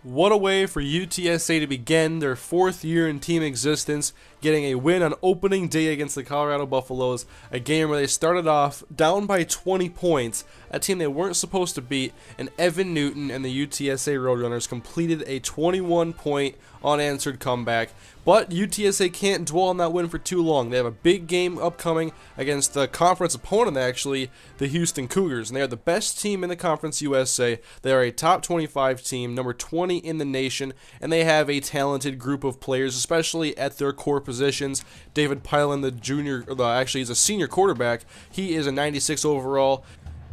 What a way for UTSA to begin their 4th year in team existence, getting a win on opening day against the Colorado Buffaloes, a game where they started off down by 20 points, a team they weren't supposed to beat, and Evan Newton and the UTSA Roadrunners completed a 21-point unanswered comeback. But UTSA can't dwell on that win for too long. They have a big game upcoming against the conference opponent, actually, the Houston Cougars. And they are the best team in the Conference USA. They are a top 25 team, number 20 in the nation, and they have a talented group of players, especially at their core positions. David Pylon, he's a senior quarterback. He is a 96 overall.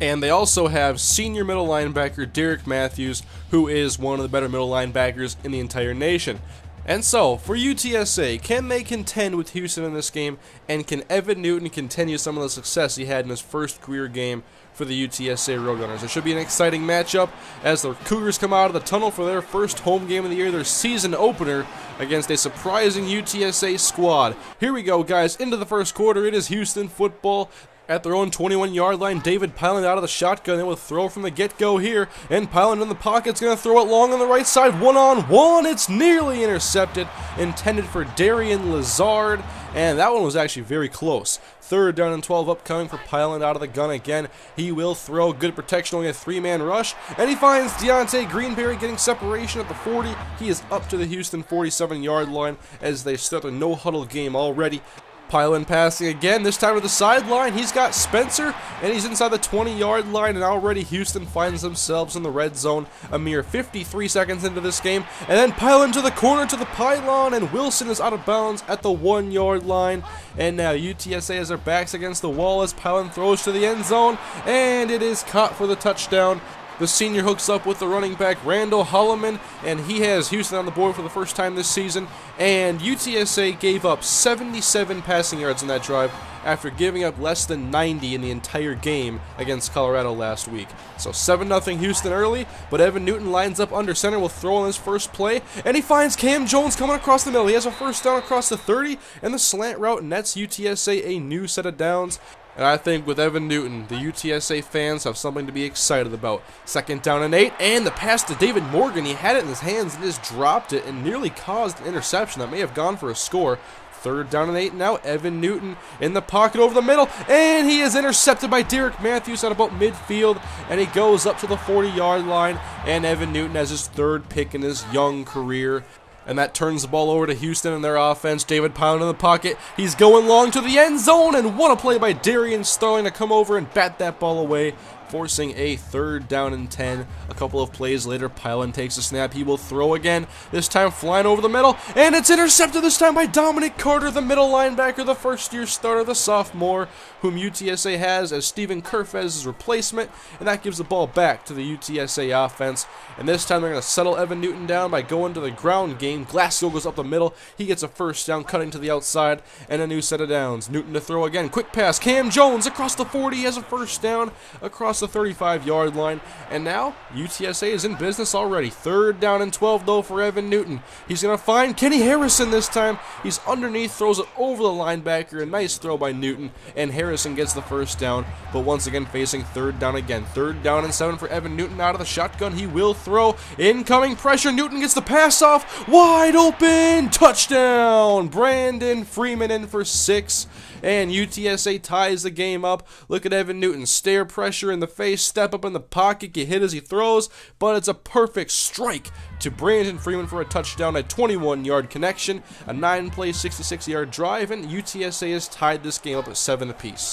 And they also have senior middle linebacker Derek Matthews, who is one of the better middle linebackers in the entire nation. And so, for UTSA, can they contend with Houston in this game, and can Evan Newton continue some of the success he had in his first career game for the UTSA Roadrunners? It should be an exciting matchup as the Cougars come out of the tunnel for their first home game of the year, their season opener against a surprising UTSA squad. Here we go, guys, into the first quarter. It is Houston football. At their own 21-yard line, David Pylon out of the shotgun and will throw from the get-go here. And Pylon in the pocket's going to throw it long on the right side. One-on-one. It's nearly intercepted. Intended for Darian Lazard. And that one was actually very close. 3rd down and 12 upcoming for Pylon out of the gun again. He will throw. Good protection, only a 3-man rush. And he finds Deontay Greenberry getting separation at the 40. He is up to the Houston 47-yard line as they start a no-huddle game already. Pylon passing again, this time to the sideline. He's got Spencer, and he's inside the 20-yard line, and already Houston finds themselves in the red zone a mere 53 seconds into this game. And then Pylon to the corner to the pylon, and Wilson is out of bounds at the 1-yard line. And now UTSA has their backs against the wall as Pylon throws to the end zone, and it is caught for the touchdown. The senior hooks up with the running back, Randall Holloman, and he has Houston on the board for the first time this season. And UTSA gave up 77 passing yards in that drive after giving up less than 90 in the entire game against Colorado last week. So 7-0 Houston early, but Evan Newton lines up under center, will throw on his first play, and he finds Cam Jones coming across the middle. He has a first down across the 30, and the slant route nets UTSA a new set of downs. And I think with Evan Newton, the UTSA fans have something to be excited about. 2nd down and 8, and the pass to David Morgan. He had it in his hands and just dropped it and nearly caused an interception that may have gone for a score. 3rd down and 8 now. Evan Newton in the pocket over the middle, and he is intercepted by Derek Matthews at about midfield, and he goes up to the 40-yard line, and Evan Newton has his 3rd pick in his young career. And that turns the ball over to Houston and their offense. David Pylon in the pocket. He's going long to the end zone, and what a play by Darian Sterling to come over and bat that ball away, forcing a 3rd down and 10. A couple of plays later, Pylon takes a snap. He will throw again, this time flying over the middle, and it's intercepted this time by Dominic Carter, the middle linebacker, the first-year starter, the sophomore, whom UTSA has as Stephen Kerfez's replacement, and that gives the ball back to the UTSA offense. And this time they're going to settle Evan Newton down by going to the ground game. Glasgow goes up the middle. He gets a first down, cutting to the outside, and a new set of downs. Newton to throw again. Quick pass. Cam Jones across the 40. He has a first down across the 35-yard line. And now UTSA is in business already. 3rd down and 12, though, for Evan Newton. He's going to find Kenny Harrison this time. He's underneath, throws it over the linebacker. A nice throw by Newton, and Harrison gets the first down, but once again facing 3rd down again. 3rd down and 7 for Evan Newton out of the shotgun. He will throw. Incoming pressure. Newton gets the pass off. Wide open. Touchdown. Brandon Freeman in for 6. And UTSA ties the game up. Look at Evan Newton. Stare pressure in the face. Step up in the pocket. Get hit as he throws. But it's a perfect strike to Brandon Freeman for a touchdown. A 21-yard connection. A 9-play, 66-yard drive. And UTSA has tied this game up at 7 apiece.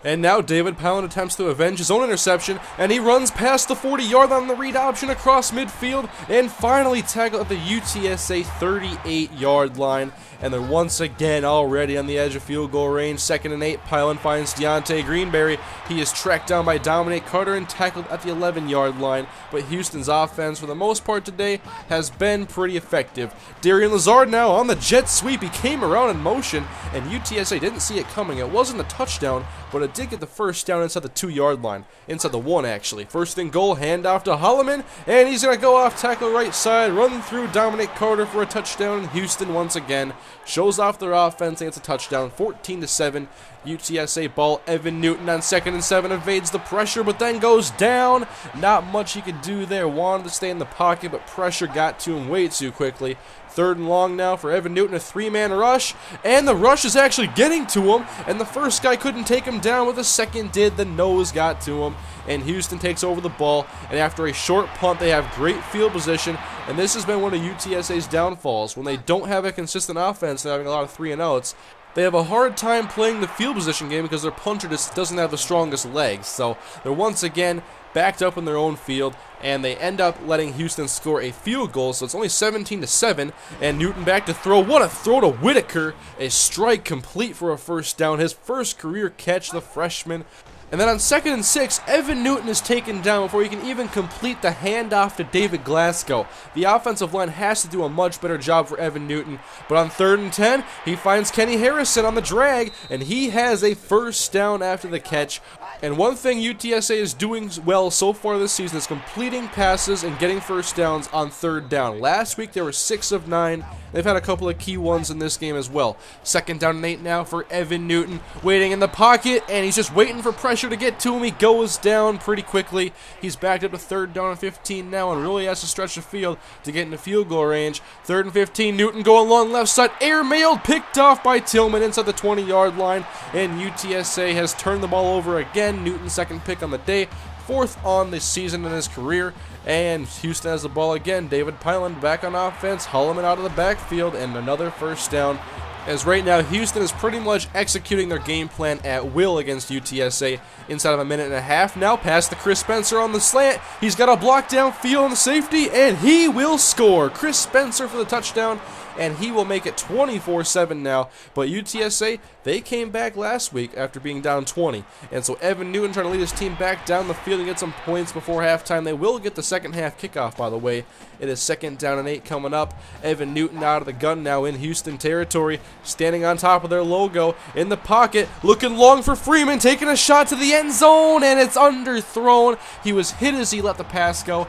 And now David Pylon attempts to avenge his own interception, and he runs past the 40-yard line on the read option across midfield, and finally tackled at the UTSA 38-yard line. And they're once again already on the edge of field goal range. 2nd and 8, Pylon finds Deontay Greenberry. He is tracked down by Dominic Carter and tackled at the 11-yard line. But Houston's offense, for the most part today, has been pretty effective. Darian Lazard now on the jet sweep. He came around in motion, and UTSA didn't see it coming. It wasn't a touchdown, but it did get the first down inside the 2-yard line, inside the 1 actually. First and goal, handoff to Holloman, and he's going to go off tackle right side, run through Dominic Carter for a touchdown, and Houston once again shows off their offense and gets a touchdown, 14-7. UTSA ball. Evan Newton on 2nd and 7 evades the pressure, but then goes down. Not much he could do there. Wanted to stay in the pocket, but pressure got to him way too quickly. 3rd and long now for Evan Newton, a 3-man rush, and the rush is actually getting to him, and the first guy couldn't take him down, but the second did. The nose got to him, and Houston takes over the ball, and after a short punt, they have great field position, and this has been one of UTSA's downfalls. When they don't have a consistent offense and having a lot of 3-and-outs, they have a hard time playing the field position game because their punter just doesn't have the strongest legs. So they're once again backed up in their own field, and they end up letting Houston score a field goal. So it's only 17-7, and Newton back to throw. What a throw to Whitaker. A strike complete for a first down. His first career catch, the freshman. And then on 2nd and 6, Evan Newton is taken down before he can even complete the handoff to David Glasgow. The offensive line has to do a much better job for Evan Newton. But on 3rd and 10, he finds Kenny Harrison on the drag, and he has a first down after the catch. And one thing UTSA is doing well so far this season is completing passes and getting first downs on 3rd down. Last week, they were 6 of 9. They've had a couple of key ones in this game as well. 2nd down and 8 now for Evan Newton, waiting in the pocket, and he's just waiting for pressure to get to him. He goes down pretty quickly. He's backed up to 3rd down and 15 now, and really has to stretch the field to get into field goal range. 3rd and 15, Newton going long left side, airmailed, picked off by Tillman inside the 20-yard line, and UTSA has turned the ball over again. Newton's 2nd pick on the day, 4th on the season in his career, and Houston has the ball again. David Pyland back on offense, Holloman out of the backfield, and another first down. As right now, Houston is pretty much executing their game plan at will against UTSA inside of a minute and a half. Now pass to Chris Spencer on the slant. He's got a block downfield on the safety, and he will score. Chris Spencer for the touchdown, and he will make it 24-7 now. But UTSA, they came back last week after being down 20. And so Evan Newton trying to lead his team back down the field and get some points before halftime. They will get the second half kickoff, by the way. It is 2nd down and 8 coming up. Evan Newton out of the gun now in Houston territory, standing on top of their logo in the pocket, looking long for Freeman, taking a shot to the end zone, and it's underthrown. He was hit as he let the pass go,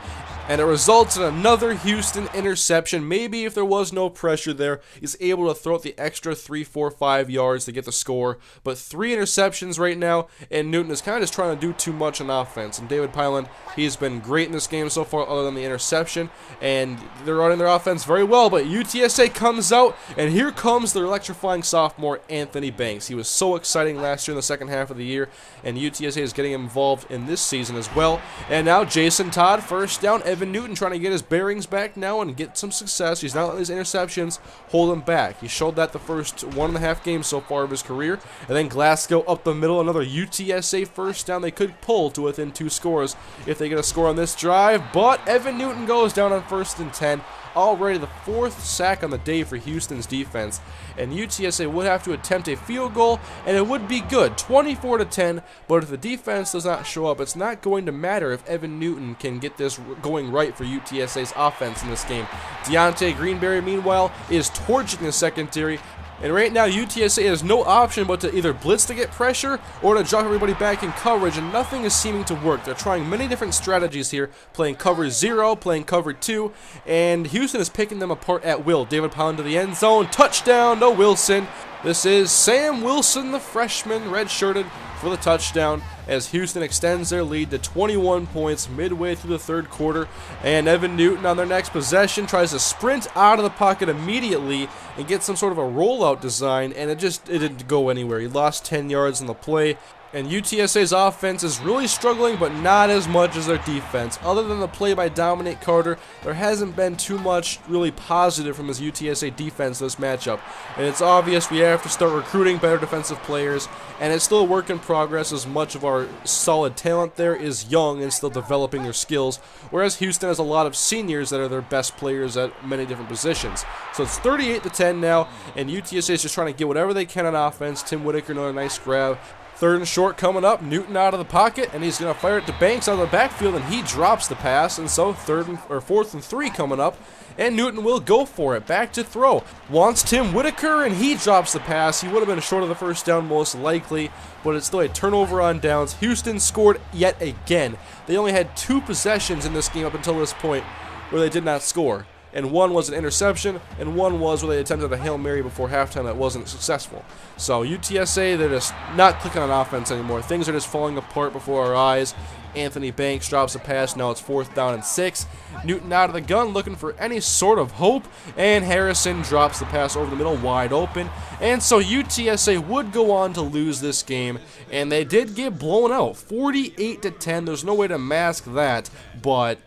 and it results in another Houston interception. Maybe if there was no pressure there, he's able to throw it the extra 3, 4, 5 yards to get the score. But 3 interceptions right now, and Newton is kind of just trying to do too much on offense. And David Pyland, he's been great in this game so far other than the interception, and they're running their offense very well. But UTSA comes out, and here comes their electrifying sophomore, Anthony Banks. He was so exciting last year in the second half of the year, and UTSA is getting involved in this season as well. And now Jason Todd, first down. Evan Newton trying to get his bearings back now and get some success. He's not letting his interceptions hold him back. He showed that the first 1.5 games so far of his career. And then Glasgow up the middle, another UTSA first down. They could pull to within 2 scores if they get a score on this drive. But Evan Newton goes down on 1st and 10. Already the 4th sack on the day for Houston's defense, and UTSA would have to attempt a field goal, and it would be good, 24-10, but if the defense does not show up, it's not going to matter if Evan Newton can get this going right for UTSA's offense in this game. Deontay Greenberry, meanwhile, is torching the secondary, and right now, UTSA has no option but to either blitz to get pressure or to drop everybody back in coverage, and nothing is seeming to work. They're trying many different strategies here, playing cover 0, playing cover 2, and Houston is picking them apart at will. David Pound to the end zone, touchdown to Wilson. This is Sam Wilson, the freshman, redshirted for the touchdown, as Houston extends their lead to 21 points midway through the 3rd quarter. And Evan Newton on their next possession tries to sprint out of the pocket immediately and get some sort of a rollout design, and it didn't go anywhere. He lost 10 yards on the play. And UTSA's offense is really struggling, but not as much as their defense. Other than the play by Dominic Carter, there hasn't been too much really positive from this UTSA defense this matchup. And it's obvious we have to start recruiting better defensive players, and it's still a work in progress as much of our solid talent there is young and still developing their skills, whereas Houston has a lot of seniors that are their best players at many different positions. So it's 38-10 now, and UTSA is just trying to get whatever they can on offense. Tim Whitaker, another nice grab Third and short coming up. Newton out of the pocket, and he's going to fire it to Banks out of the backfield, and he drops the pass. And so fourth and 3 coming up, and Newton will go for it. Back to throw. Wants Tim Whitaker, and he drops the pass. He would have been short of the first down most likely, but it's still a turnover on downs. Houston scored yet again. They only had 2 possessions in this game up until this point where they did not score. And one was an interception, and one was where they attempted a Hail Mary before halftime that wasn't successful. So UTSA, they're just not clicking on offense anymore. Things are just falling apart before our eyes. Anthony Banks drops a pass. Now it's 4th down and 6. Newton out of the gun looking for any sort of hope, and Harrison drops the pass over the middle wide open. And so UTSA would go on to lose this game, and they did get blown out 48-10. There's no way to mask that, but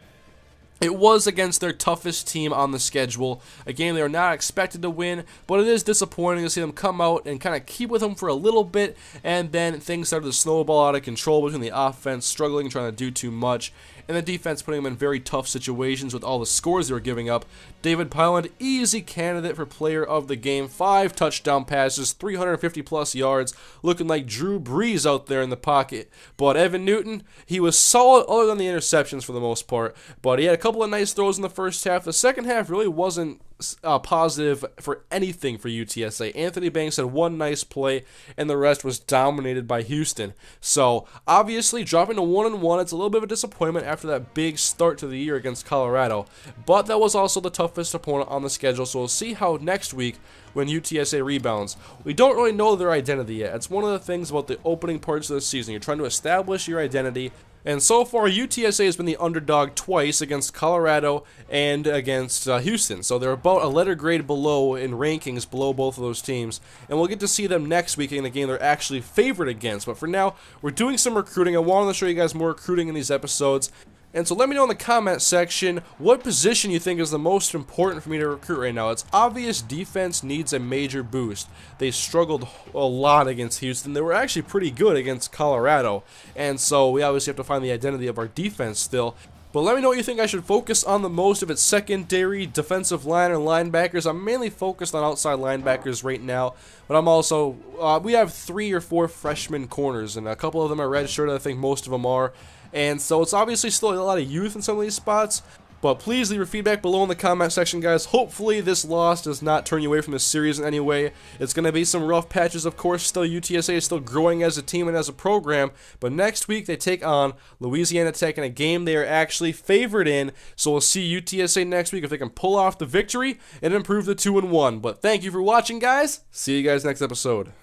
it was against their toughest team on the schedule, a game they were not expected to win, but it is disappointing to see them come out and kind of keep with them for a little bit, and then things started to snowball out of control between the offense struggling, trying to do too much, and the defense putting them in very tough situations with all the scores they were giving up. David Pyland, easy candidate for player of the game, 5 touchdown passes, 350-plus yards, looking like Drew Brees out there in the pocket. But Evan Newton, he was solid other than the interceptions for the most part, but he had a couple of nice throws in the first half. The second half really wasn't positive for anything for UTSA. Anthony Banks had one nice play, and the rest was dominated by Houston. So obviously dropping to 1-1, it's a little bit of a disappointment after that big start to the year against Colorado, but that was also the toughest opponent on the schedule. So we'll see how next week when UTSA rebounds. We don't really know their identity yet. It's one of the things about the opening parts of the season. You're trying to establish your identity. And so far, UTSA has been the underdog twice against Colorado and against Houston. So they're about a letter grade below in rankings below both of those teams. And we'll get to see them next week in a game they're actually favored against. But for now, we're doing some recruiting. I wanted to show you guys more recruiting in these episodes. And so let me know in the comment section what position you think is the most important for me to recruit right now. It's obvious defense needs a major boost. They struggled a lot against Houston. They were actually pretty good against Colorado. And so we obviously have to find the identity of our defense still. But let me know what you think I should focus on the most, if it's secondary, defensive line, or linebackers. I'm mainly focused on outside linebackers right now, but I'm also, we have 3 or 4 freshman corners, and a couple of them are redshirted. I think most of them are. And so it's obviously still a lot of youth in some of these spots. But please leave your feedback below in the comment section, guys. Hopefully this loss does not turn you away from this series in any way. It's going to be some rough patches, of course. Still, UTSA is still growing as a team and as a program. But next week they take on Louisiana Tech in a game they are actually favored in. So we'll see UTSA next week if they can pull off the victory and improve the 2-1. But thank you for watching, guys. See you guys next episode.